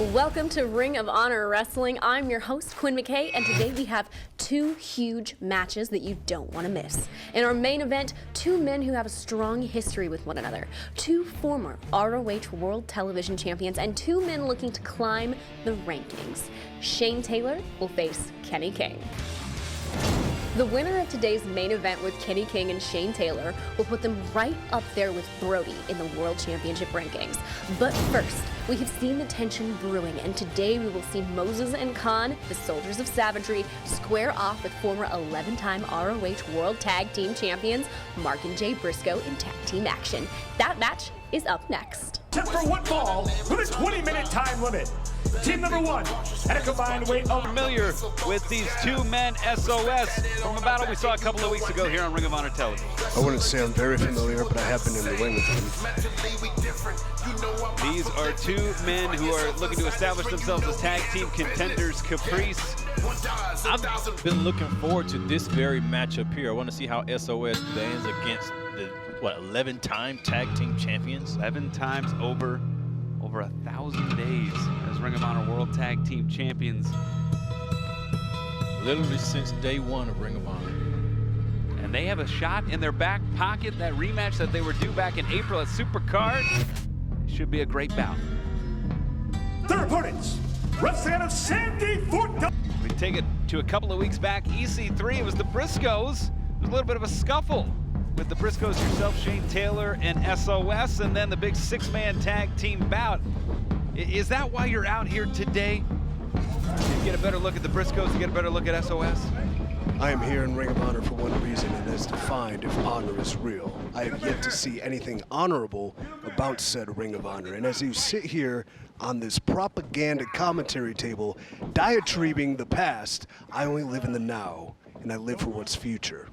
Welcome to Ring of Honor Wrestling. I'm your host, Quinn McKay, and today we have two huge matches that you don't want to miss. In our main event, two men who have a strong history with one another, two former ROH World Television Champions, and two men looking to climb the rankings. Shane Taylor will face Kenny King. The winner of today's main event with Kenny King and Shane Taylor will put them right up there with Brody in the World Championship rankings. But first, we have seen the tension brewing, and today we will see Moses and Khan, the Soldiers of Savagery, square off with former 11-time ROH World Tag Team Champions Mark and Jay Briscoe in tag team action. That match is up next. Just for one fall with a 20-minute time limit. Team number one at a combined weight of... Familiar with these two men, SOS, from a battle we saw a couple of weeks ago here on Ring of Honor Television. I wouldn't say I'm very familiar, but I have been in the ring with them. These are two men who are looking to establish themselves as tag team contenders. Caprice. I've been looking forward to this very matchup here. I want to see how SOS stands against the, 11-time tag team champions? 11 times over 1,000 days as Ring of Honor World Tag Team Champions. Literally since day one of Ring of Honor. And they have a shot in their back pocket, that rematch that they were due back in April at Supercard. Should be a great bout. Their opponents, wrestling out of Sandy, Fort Dodge. We take it to a couple of weeks back, EC3, it was the Briscoes. There was a little bit of a scuffle with the Briscoes yourself, Shane Taylor and SOS, and then the big six-man tag team bout. Is that why you're out here today? To get a better look at the Briscoes, to get a better look at SOS? I am here in Ring of Honor for one reason, and that is to find if honor is real. I have yet to see anything honorable about said Ring of Honor. And as you sit here on this propaganda commentary table, diatribing the past, I only live in the now, and I live for what's future.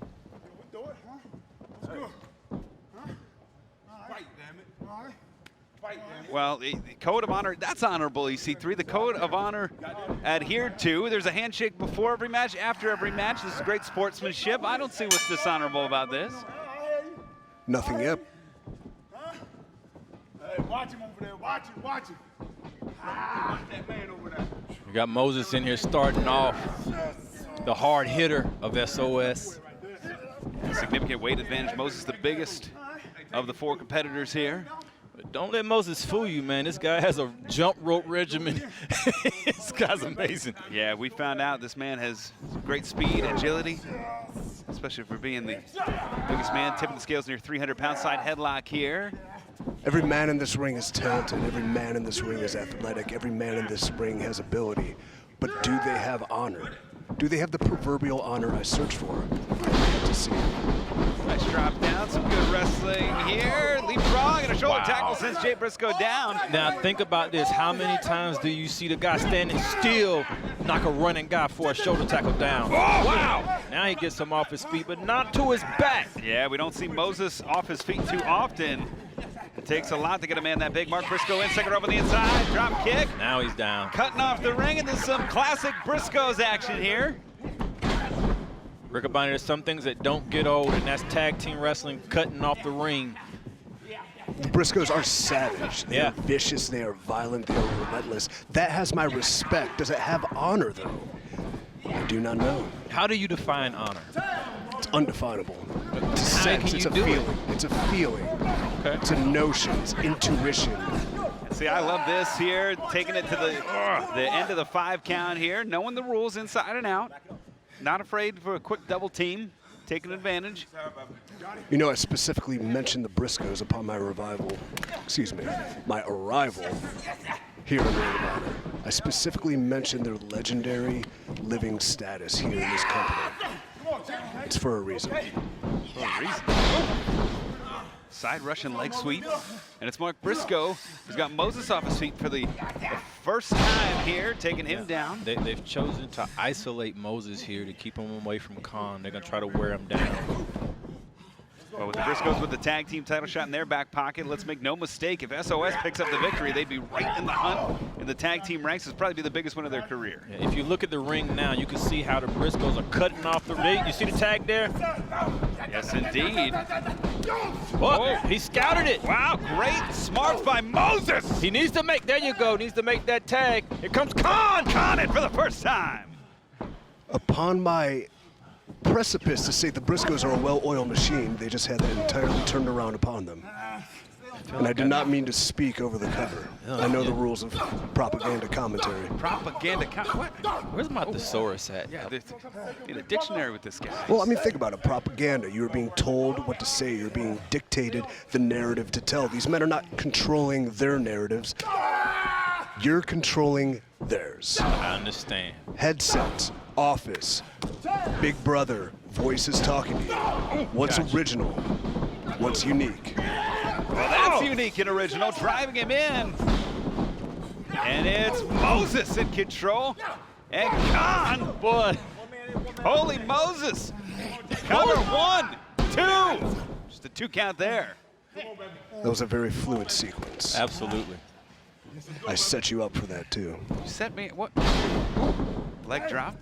Well, the Code of Honor, that's honorable, EC3. The Code of Honor adhered to. There's a handshake before every match, after every match. This is great sportsmanship. I don't see what's dishonorable about this. Nothing yet. Hey, watch him over there. Watch him. That man over there. We got Moses in here starting off, the hard hitter of SOS. Significant weight advantage. Moses, the biggest of the four competitors here. But don't let Moses fool you, man. This guy has a jump rope regimen. This guy's amazing. Yeah, we found out this man has great speed, agility, especially for being the biggest man, tipping the scales near 300-pound side headlock here. Every man in this ring is talented. Every man in this ring is athletic. Every man in this ring has ability. But do they have honor? Do they have the proverbial honor I search for? I have to see. Nice drop down, some good wrestling here. Leapfrog and a shoulder tackle sends Jay Briscoe down. Now think about this. How many times do you see the guy standing still knock a running guy for a shoulder tackle down? Oh, wow! Now he gets him off his feet, but not to his back. Yeah, we don't see Moses off his feet too often. It takes a lot to get a man that big. Mark Briscoe in, second rope on the inside, drop kick. Now he's down. Cutting off the ring, and there's some classic Briscoes action here. Ring of Honor, there's some things that don't get old, and that's tag team wrestling, cutting off the ring. The Briscoes are savage. They are Yeah. vicious. They are violent. They are relentless. That has my respect. Does it have honor, though? I do not know. How do you define honor? It's undefinable. It's a How sense. can It's you a do it? feeling. It's a feeling. Okay. It's a notion. It's intuition. See, I love this here, taking it to the end of the 5 count here, knowing the rules inside and out. Not afraid for a quick double team, taking advantage. You know, I specifically mentioned the Briscoes upon my my arrival here in Ring of Honor. I specifically mentioned their legendary living status here in this company. It's for a reason. For a reason. Side Russian leg sweep, and it's Mark Briscoe who's got Moses off his feet for the first time here, taking him down. They've chosen to isolate Moses here to keep him away from Khan. They're going to try to wear him down. Well, with the Briscoes with the tag team title shot in their back pocket, let's make no mistake, if SOS picks up the victory, they'd be right in the hunt in the tag team ranks. This would probably be the biggest win of their career. If you look at the ring now, you can see how the Briscoes are cutting off the ring. You see the tag there? Yes, indeed. Oh, he scouted it. Wow, great smarts by Moses. He needs to make, there you go, needs to make that tag. Here comes Khan. Khan it for the first time. Upon my precipice to say the Briscoes are a well-oiled machine, they just had that entirely turned around upon them. And I do not mean to speak over the cover. I know the rules of propaganda commentary. What? Where's my thesaurus at? Yeah, in a dictionary with this guy. Well, I mean, think about it. Propaganda. You're being told what to say. You're being dictated the narrative to tell. These men are not controlling their narratives. You're controlling theirs. I understand. Headsets, office, Big Brother, voices talking to you. What's original? What's unique? Well, that's unique and original, driving him in. And it's Moses in control. And Khan, boy, holy Moses. Cover 1, 2. Just a 2 count there. That was a very fluid sequence. Absolutely. I set you up for that, too. You set me, what? Leg drop.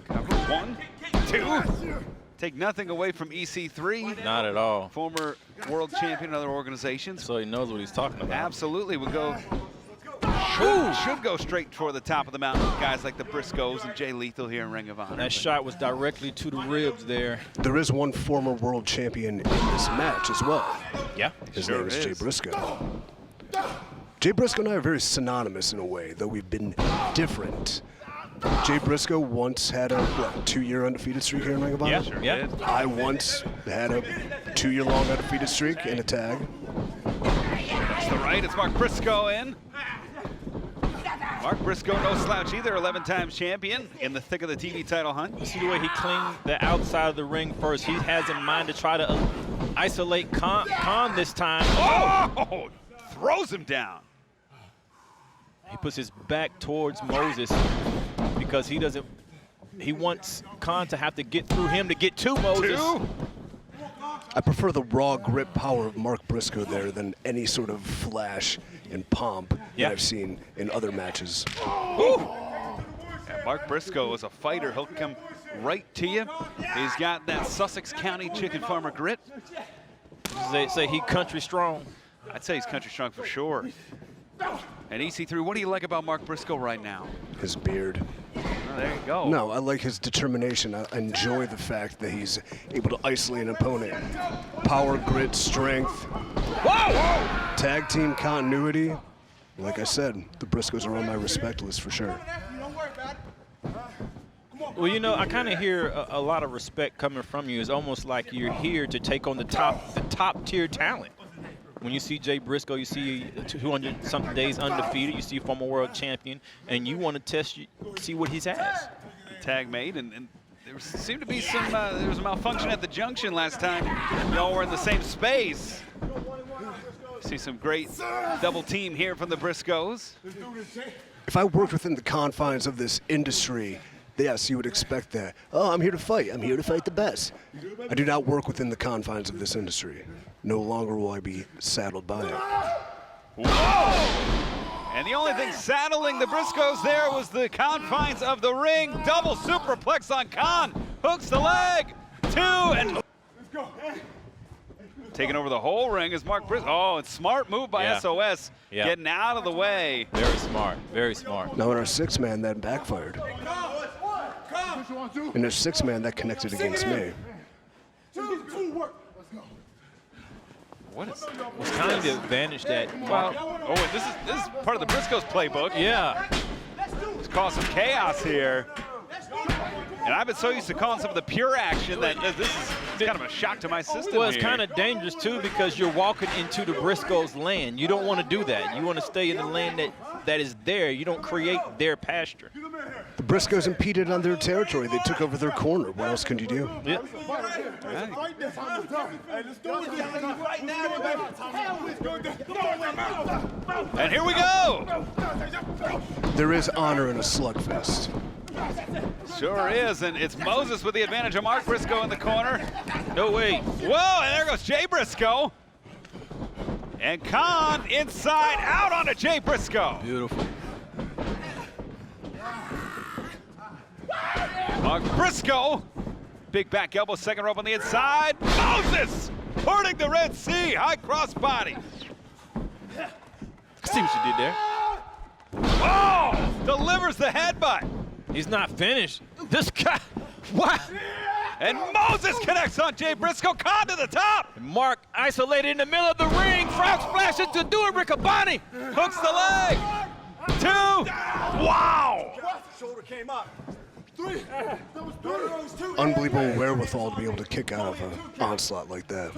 Cover 1, 2. Take nothing away from EC3. Not at all. Former world champion in other organizations. So he knows what he's talking about. Absolutely, would go. Should go straight toward the top of the mountain with guys like the Briscoes and Jay Lethal here in Ring of Honor. That shot was directly to the ribs there. There is one former world champion in this match as well. Yeah. His name is Jay Briscoe. Jay Briscoe and I are very synonymous in a way, though we've been different. Jay Briscoe once had a 2-year undefeated streak here in Ring of Honor. Yeah, Sure yeah. did. I once had a 2-year-long undefeated streak in a tag. That's the right. It's Mark Briscoe in. Mark Briscoe, no slouch either, 11 times champion in the thick of the TV title hunt. You see the way he cleaned the outside of the ring first. He has in mind to try to isolate Khan this time. Oh! Throws him down. He puts his back towards Moses because he wants Khan to have to get through him to get to Moses. 2. I prefer the raw grip power of Mark Briscoe there than any sort of flash and pomp Yeah. that I've seen in other matches. Yeah, Mark Briscoe is a fighter. He'll come right to you. He's got that Sussex County chicken farmer grit. They say he country strong. I'd say he's country strong for sure. And EC3, what do you like about Mark Briscoe right now? His beard. Oh, there you go. No, I like his determination. I enjoy the fact that he's able to isolate an opponent. Power, grit, strength. Whoa! Tag team continuity. Like I said, the Briscoes are on my respect list for sure. Well, you know, I kind of hear a lot of respect coming from you. It's almost like you're here to take on the top tier talent. When you see Jay Briscoe, you see 200-something days undefeated. You see former world champion, and you want to see what he has. Tag made, and there seemed to be some, there was a malfunction at the junction last time. Y'all were in the same space. See some great double team here from the Briscoes. If I worked within the confines of this industry, yes, you would expect that. Oh, I'm here to fight. I'm here to fight the best. I do not work within the confines of this industry. No longer will I be saddled by it. Whoa! And the only thing saddling the Briscoes there was the confines of the ring. Double superplex on Khan. Hooks the leg. 2 and taking over the whole ring is Mark Briscoe. Oh, it's smart move by SOS. Yeah. Getting out of the way. Very smart. Very smart. Now in our 6-man, that backfired. In our 6-man, that connected against me. What is? It's kind of the advantage that. Well, oh, and this is part of the Briscoes playbook. Yeah. It's caused some chaos here. And I've been so used to calling some of the pure action that this is kind of a shock to my system. Well, it's here. kind of dangerous too because you're walking into the Briscoes' land. You don't want to do that. You want to stay in the land that is there. You don't create their pasture. The Briscoes impeded on their territory. They took over their corner. What else can you do? Yeah. And here we go. There is honor in a slugfest. Sure is, and it's Moses with the advantage of Mark Briscoe in the corner. No way. Whoa, and there goes Jay Briscoe. And Khan inside out onto Jay Briscoe. Beautiful. Mark Briscoe big back elbow, second rope on the inside. Moses parting the Red Sea, high crossbody. See what you did there. Oh, delivers the headbutt. He's not finished. This guy, what? And Moses connects on Jay Briscoe, caught to the top. Mark isolated in the middle of the ring. Frog splash into do it, Riccaboni. Hooks the leg. 2. Wow. Shoulder came up. 3. Unbelievable wherewithal to be able to kick out of an onslaught like that.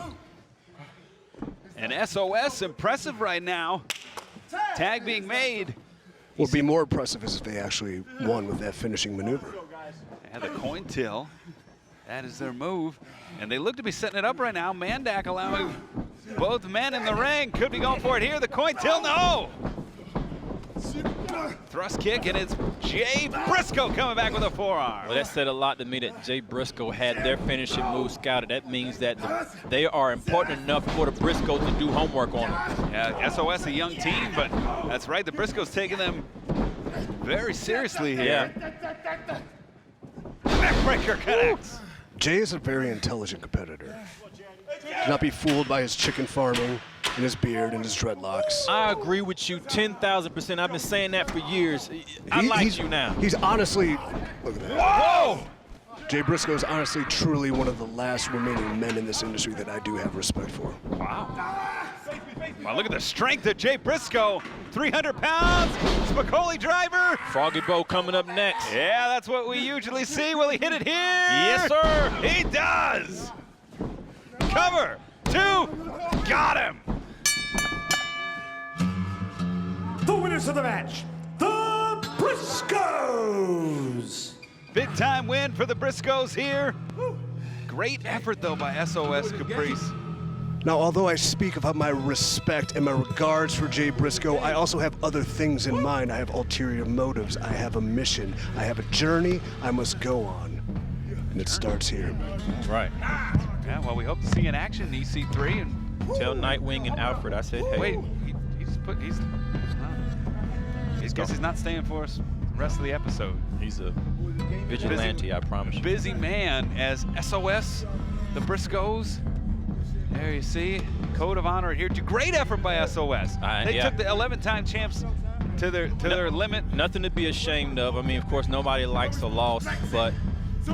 And SOS impressive right now. Tag being made. What would be more impressive is if they actually won with that finishing maneuver. And the coin till. That is their move. And they look to be setting it up right now. Mandak allowing both men in the ring. Could be going for it here. The coin till, no. Thrust kick, and it's Jay Briscoe coming back with a forearm. Well, that said a lot to me that Jay Briscoe had their finishing move scouted. That means that they are important enough for the Briscoes to do homework on them. Yeah, SOS a young team, but that's right. The Briscoes taking them very seriously here. Yeah. Neckbreaker connects. Jay is a very intelligent competitor. Do not be fooled by his chicken farming and his beard and his dreadlocks. I agree with you 10,000%. I've been saying that for years. I like you now. He's honestly, look at that. Whoa! Jay Briscoe is honestly truly one of the last remaining men in this industry that I do have respect for. Wow. Wow, look at the strength of Jay Briscoe. 300 pounds, Spicoli driver. Froggy Bow coming up next. Yeah, that's what we usually see. Will he hit it here? Yes, sir. He does. Cover. 2. Got him. The winners of the match, the Briscoes. Big time win for the Briscoes here. Great effort though by SOS Caprice. Now, although I speak about my respect and my regards for Jay Briscoe, I also have other things in mind. I have ulterior motives. I have a mission. I have a journey I must go on. And it starts here. Right. Yeah, well, we hope to see in action in EC3. And Tell Nightwing and Alfred I said, hey. wait, I guess he's not staying for us the rest of the episode. He's a vigilante, I promise you. Busy man as SOS, the Briscoes. There you see, code of honor here. Great effort by SOS. They yeah. took the 11-time champs to their limit. Nothing to be ashamed of. I mean, of course, nobody likes a loss, but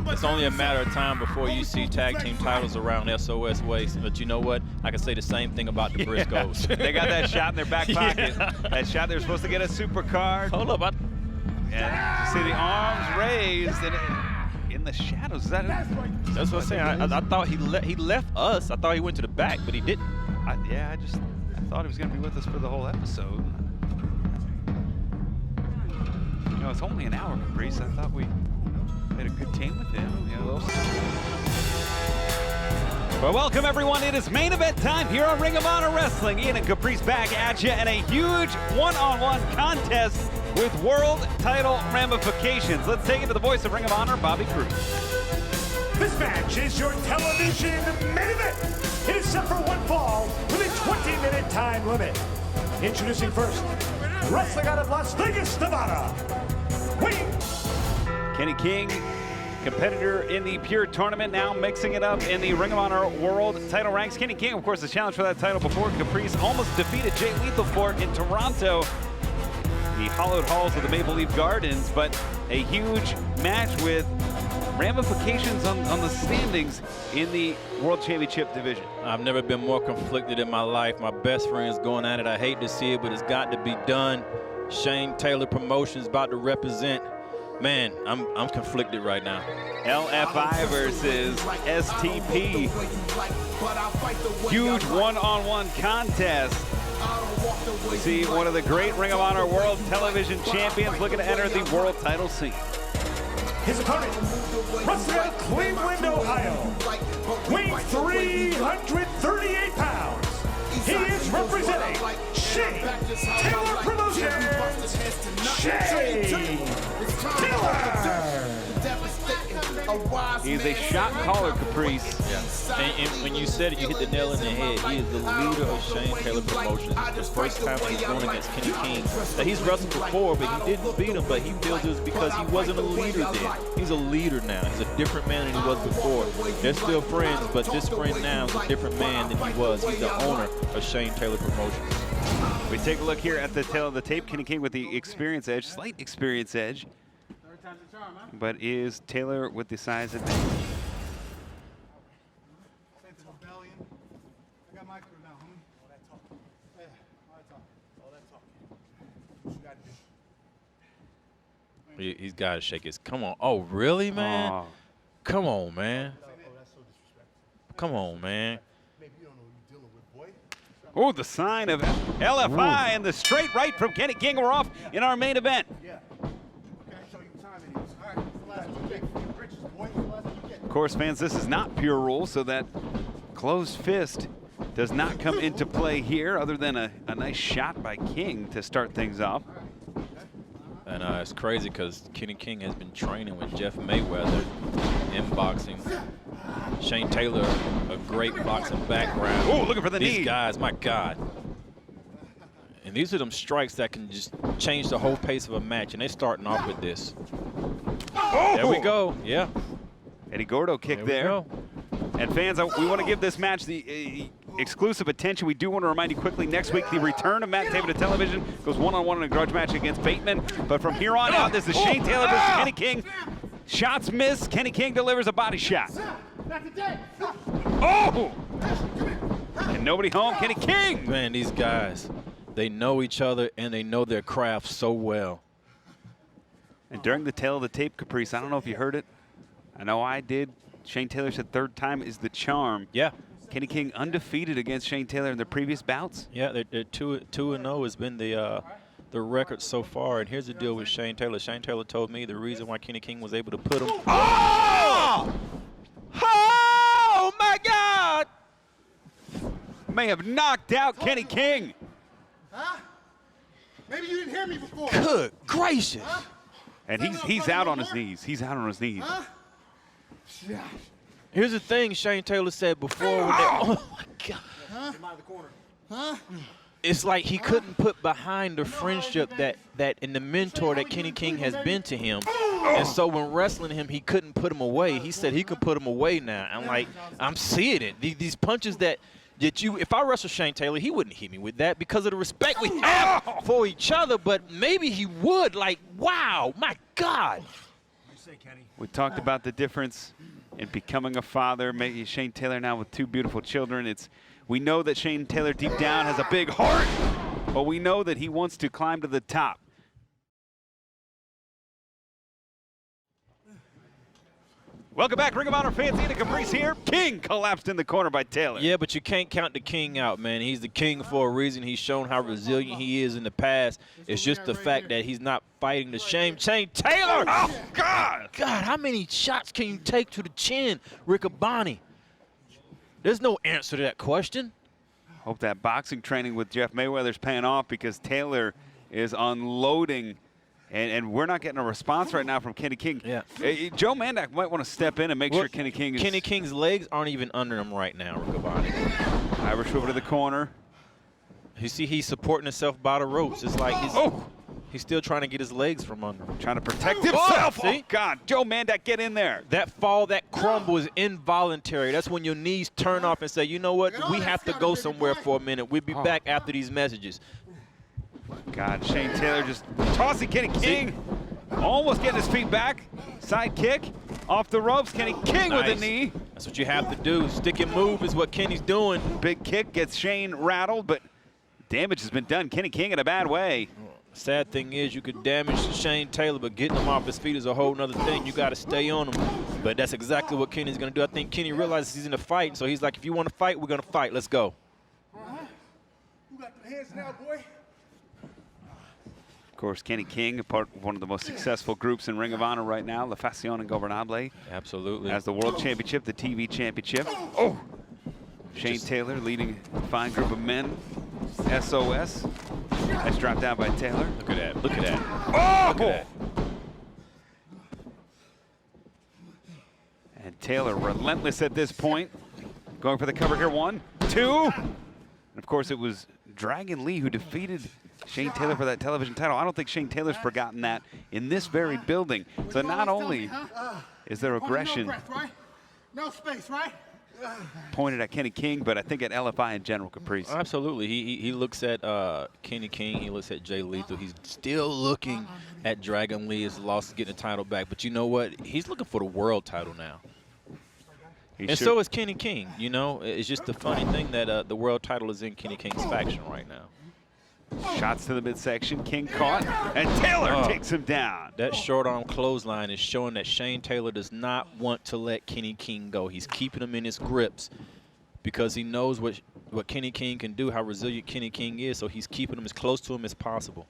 it's only a matter of time before you see tag team titles around SOS waist. But you know what? I can say the same thing about the Briscoes. They got that shot in their back pocket. Yeah. That shot they were supposed to get a super card. Hold up. And you see the arms raised and in the shadows. Is that it? That's what I'm saying. I thought he left us. I thought he went to the back, but he didn't. I thought he was going to be with us for the whole episode. You know, it's only an hour, Caprice. I thought we had a good team with him. Well, welcome everyone. It is main event time here on Ring of Honor Wrestling. Ian and Caprice back at you, and a huge one-on-one contest with world title ramifications. Let's take it to the voice of Ring of Honor, Bobby Cruz. This match is your television main event. It is set for one fall with a 20-minute time limit. Introducing first, wrestling out of Las Vegas, Nevada, weighing Kenny King, competitor in the Pure Tournament, now mixing it up in the Ring of Honor World title ranks. Kenny King, of course, the challenge for that title before. Caprice almost defeated Jay Lethal for it in Toronto, the hallowed halls of the Maple Leaf Gardens, but a huge match with ramifications on the standings in the World Championship division. I've never been more conflicted in my life. My best friend's going at it. I hate to see it, but it's got to be done. Shane Taylor Promotions about to represent. Man, I'm conflicted right now. LFI versus STP. Huge one-on-one contest. See one of the great Ring of Honor World Television Champions looking to enter the world title scene. his opponent, wrestling out of Cleveland, Ohio, weighing 338 pounds. He is representing Shane Taylor Promotions. Shane Taylor! He's a shot caller, Caprice. And when you said it, you hit the nail in the head. He is the leader of Shane Taylor Promotions. The first time he's going against Kenny King. Now, he's wrestled before, but he didn't beat him. But he feels it was because he wasn't a leader then. He's a leader now. He's a different man than he was before. They're still friends, but this friend now is a different man than he was. He's the owner of Shane Taylor Promotions. We take a look here at the tail of the tape. Kenny King with the experience edge, slight experience edge. But is Taylor with the size advantage? He's got to shake his. Come on. Oh, really, man? Oh. Come on, man. Come on, man. Oh, the sign of LFI and the straight right from Kenny King. We're off in our main event. Of course, fans, this is not pure rule, so that closed fist does not come into play here, other than a nice shot by King to start things off. And it's crazy because Kenny King has been training with Jeff Mayweather in boxing. Shane Taylor, a great boxing background. Oh, looking for the knee. These guys, my God. And these are them strikes that can just change the whole pace of a match, and they're starting off with this. Oh! There we go. Yeah. Eddie Gordo kick there. And fans, we want to give this match the exclusive attention. We do want to remind you quickly, next week, the return of Matt Taven to television goes one-on-one in a grudge match against Bateman. But from here on out, this is Shane Taylor versus Kenny King. Shots missed. Kenny King delivers a body shot. Oh! And nobody home. Kenny King. Man, these guys, they know each other and they know their craft so well. And during the tail of the tape, Caprice, I don't know if you heard it. I know I did. Shane Taylor said third time is the charm. Yeah. Kenny King undefeated against Shane Taylor in their previous bouts. Yeah, they're 2-0 has been the record so far. And here's the deal with Shane Taylor. Shane Taylor told me the reason why Kenny King was able to put him. Oh! Oh my God! May have knocked out Kenny King. Huh? Maybe you didn't hear me before. Good gracious. Huh? And he's out on his knees. He's out on his knees. Huh? Here's the thing Shane Taylor said before. Oh my God. Huh? Huh? It's like he couldn't put behind the friendship that and the mentor that Kenny King has been to him. And so when wrestling him, he couldn't put him away. He said he could put him away now. I'm like, I'm seeing it. These punches that you, if I wrestle Shane Taylor, he wouldn't hit me with that because of the respect we have for each other, but maybe he would. Like, wow, my God. We talked about the difference in becoming a father. Maybe Shane Taylor now with two beautiful children. We know that Shane Taylor deep down has a big heart, but we know that he wants to climb to the top. Welcome back, Ring of Honor fans. Ian and Caprice here. King collapsed in the corner by Taylor. Yeah, but you can't count the King out, man. He's the King for a reason. He's shown how resilient he is in the past. It's just the fact that he's not fighting the Shane Taylor. Oh, God! God, how many shots can you take to the chin, Riccaboni? There's no answer to that question. Hope that boxing training with Jeff Mayweather's paying off because Taylor is unloading. And we're not getting a response right now from Kenny King. Yeah. Joe Mandak might want to step in and make sure Kenny King is... Kenny King's legs aren't even under him right now, Riccaboni. Irish over to the corner. You see he's supporting himself by the ropes. It's like he's still trying to get his legs from under him. Trying to protect himself. See? Oh, God. Joe Mandak, get in there. That fall, that crumble is involuntary. That's when your knees turn off and say, you know what, we have to go somewhere for a minute. We'll be back after these messages. God, Shane Taylor just tossing Kenny King. Almost getting his feet back. Side kick off the ropes. Kenny King with a knee. That's what you have to do. Stick and move is what Kenny's doing. Big kick gets Shane rattled, but damage has been done. Kenny King in a bad way. Sad thing is you could damage Shane Taylor, but getting him off his feet is a whole nother thing. You got to stay on him. But that's exactly what Kenny's going to do. I think Kenny realizes he's in a fight, so he's like, if you want to fight, we're going to fight. Let's go. You got the hands now, boy. Of course, Kenny King, part of one of the most successful groups in Ring of Honor right now, La Fascion Ingobernable. Absolutely. Has the World Championship, the TV Championship. Oh! Shane Taylor leading a fine group of men. SOS. That's dropped down by Taylor. Look at that. Look at that. Oh! Look at that. Taylor relentless at this point. Going for the cover here, 1, 2. And of course, it was Dragon Lee who defeated Shane Taylor for that television title. I don't think Shane Taylor's forgotten that in this very building. So not only is there aggression No breath, right? No space, right? pointed at Kenny King, but I think at LFI and General Caprice. Absolutely. He looks at Kenny King. He looks at Jay Lethal. He's still looking at Dragon Lee as lost getting the title back. But you know what? He's looking for the world title now. And so is Kenny King. You know, it's just the funny thing that the world title is in Kenny King's faction right now. Shots to the midsection. King caught, and Taylor takes him down. That short arm clothesline is showing that Shane Taylor does not want to let Kenny King go. He's keeping him in his grips because he knows what Kenny King can do, how resilient Kenny King is, so he's keeping him as close to him as possible.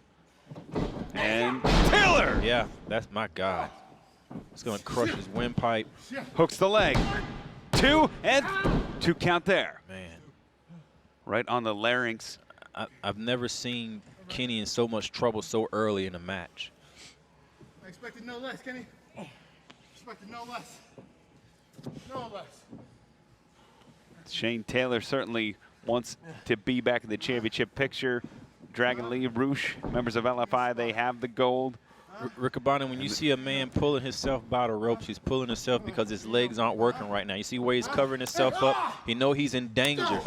And Taylor! Yeah, that's my God. It's going to crush his windpipe. Hooks the leg. 2 and 2 count there. Man. Right on the larynx. I've never seen Kenny in so much trouble so early in a match. I expected no less, Kenny. Expected no less. No less. Shane Taylor certainly wants to be back in the championship picture. Dragon Lee, Roosh, members of LFI, they have the gold. Riccaboni, when you see a man pulling himself by the ropes, he's pulling himself because his legs aren't working right now. You see where he's covering himself up? You know he's in danger.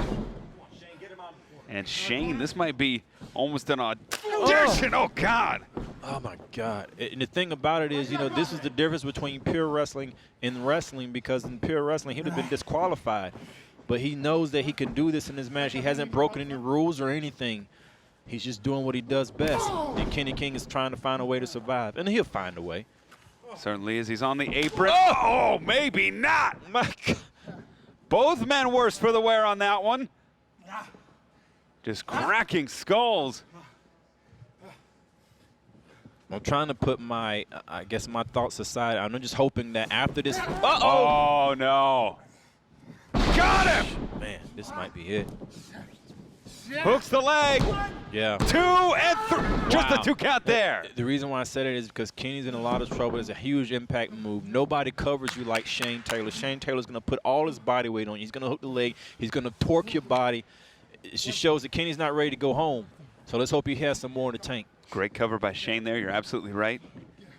And Shane, this might be almost an audition. Oh, God. Oh, my God. And the thing about it is, you know, this is the difference between pure wrestling and wrestling, because in pure wrestling, he would have been disqualified. But he knows that he can do this in this match. He hasn't broken any rules or anything. He's just doing what he does best. And Kenny King is trying to find a way to survive. And he'll find a way. Certainly is. He's on the apron. Oh, maybe not. My God. Both men worse for the wear on that one. Just cracking skulls. I'm trying to put my, I guess, my thoughts aside. I'm just hoping that after this. Oh, no. Got him. Man, this might be it. Hooks the leg. Yeah. 2 and 3. Just a 2 count there. The reason why I said it is because Kenny's in a lot of trouble. It's a huge impact move. Nobody covers you like Shane Taylor. Shane Taylor's going to put all his body weight on you. He's going to hook the leg. He's going to torque your body. It just shows that Kenny's not ready to go home. So let's hope he has some more in the tank. Great cover by Shane there. You're absolutely right.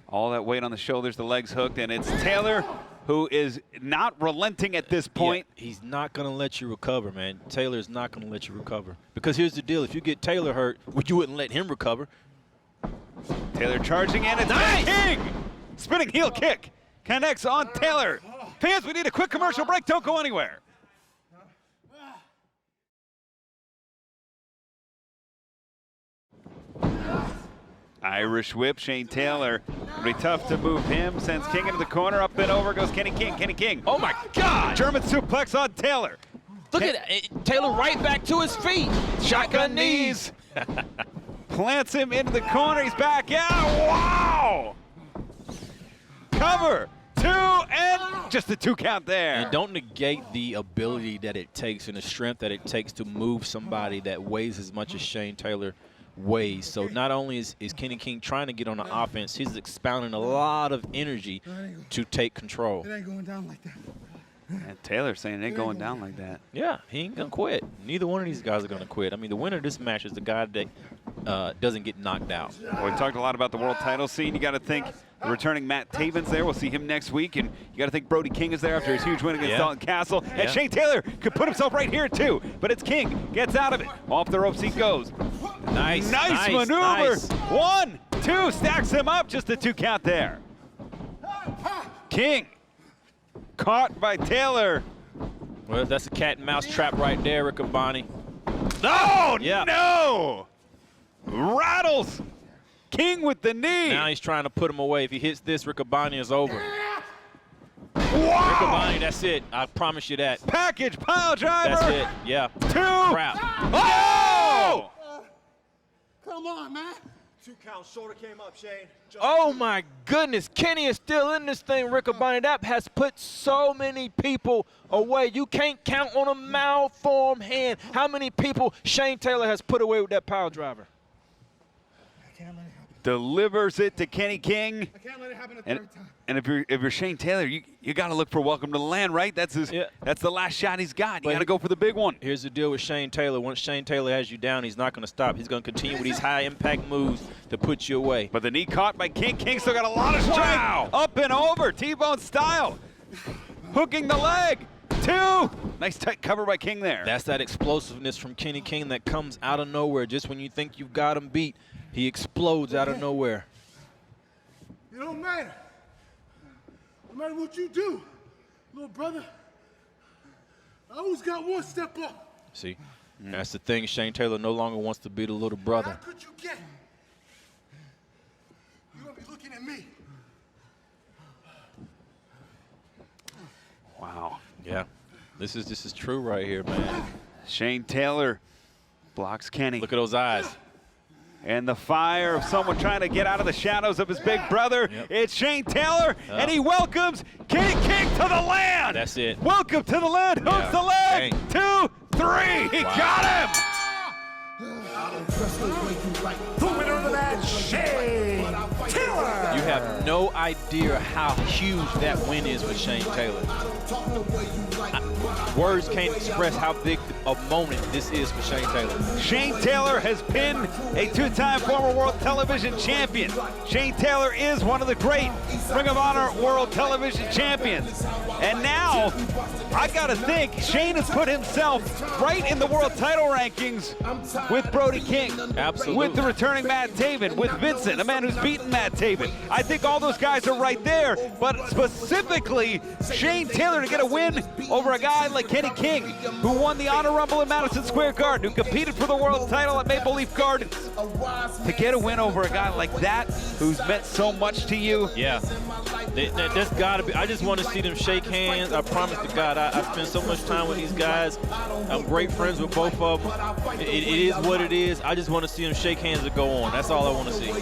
All that weight on the shoulders, the legs hooked, and it's Taylor who is not relenting at this point. Yeah, he's not going to let you recover, man. Taylor's not going to let you recover. Because here's the deal. If you get Taylor hurt, well, you wouldn't let him recover. Taylor charging in. It's Nice! King. Spinning heel kick. Connects on Taylor. Fans, we need a quick commercial break. Don't go anywhere. Irish whip, Shane Taylor. It'll be tough to move him. Sends King into the corner. Up and over goes Kenny King. Kenny King. Oh, my God. German suplex on Taylor. Look at that. Taylor right back to his feet. Shotgun knees. Plants him into the corner. He's back out. Wow. Cover. 2 and just a 2 count there. And don't negate the ability that it takes and the strength that it takes to move somebody that weighs as much as Shane Taylor weighs. So not only is Kenny King trying to get on the offense, he's expounding a lot of energy to take control. It ain't going down like that. And Taylor saying it ain't going down like that. Yeah, he ain't going to quit. Neither one of these guys are going to quit. I mean, the winner of this match is the guy that doesn't get knocked out. Well, we talked a lot about the world title scene. You got to think the returning Matt Taven's there. We'll see him next week. And you got to think Brody King is there after his huge win against Dalton Castle. And Shane Taylor could put himself right here, too. But it's King. Gets out of it. Off the ropes he goes. Nice maneuver. Nice. 1, 2. Stacks him up. Just a 2 count there. King. Caught by Taylor. Well, that's a cat and mouse trap right there, Riccaboni. Oh, Yeah. no. Rattles. King with the knee. Now he's trying to put him away. If he hits this, Riccaboni is over. Wow. Riccaboni, that's it. I promise you that. Package pile driver. That's it. Yeah. 2. Crap. Oh! Come on, man. 2 count, shoulder came up, Shane. Oh my goodness, Kenny is still in this thing, Riccaboni. That has put so many people away. You can't count on a malformed hand how many people Shane Taylor has put away with that pile driver. I can't let it happen. delivers it to Kenny King. I can't let it happen a third time. And if you're Shane Taylor, you got to look for Welcome to the Land, right? That's that's the last shot he's got. You got to go for the big one. Here's the deal with Shane Taylor. Once Shane Taylor has you down, he's not going to stop. He's going to continue with these high-impact moves to put you away. But the knee caught by King. King still got a lot of strength. Wow. Up and over, T-bone style. Hooking the leg. 2. Nice tight cover by King there. That's that explosiveness from Kenny King that comes out of nowhere. Just when you think you've got him beat, he explodes out of nowhere. It don't matter. No matter what you do, little brother, I always got one step up. See, that's the thing. Shane Taylor no longer wants to be the little brother. How could you get? You're going to be looking at me. Wow. Yeah, this is true right here, man. Shane Taylor blocks Kenny. Look at those eyes. And the fire of someone trying to get out of the shadows of his big brother. Yep. It's Shane Taylor, and he welcomes Kenny King to the land. That's it. Welcome to the land. Yeah. Hooks the leg. Dang. 2, 3. He got him. The winner of the match, Shane Taylor. You have no idea how huge that win is with Shane Taylor. Words can't express how big a moment this is for Shane Taylor. Shane Taylor has been a 2-time former World Television Champion. Shane Taylor is one of the great Ring of Honor World Television Champions. And now, I gotta think, Shane has put himself right in the world title rankings with Brody King. Absolutely. With the returning Matt Taven, with Vincent, a man who's beaten Matt Taven. I think all those guys are right there, but specifically, Shane Taylor to get a win over a guy like Kenny King, who won the Honor Rumble in Madison Square Garden, who competed for the world title at Maple Leaf Gardens. To get a win over a guy like that, who's meant so much to you. Yeah. There's gotta be. I just want to see them shake hands. I promise to God, I spend so much time with these guys. I'm great friends with both of them. It is what it is. I just want to see them shake hands and go on. That's all I want to see.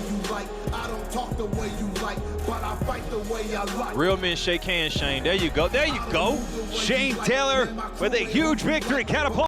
Real men shake hands, Shane. There you go. There you go. Shane Taylor with a huge victory, catapult.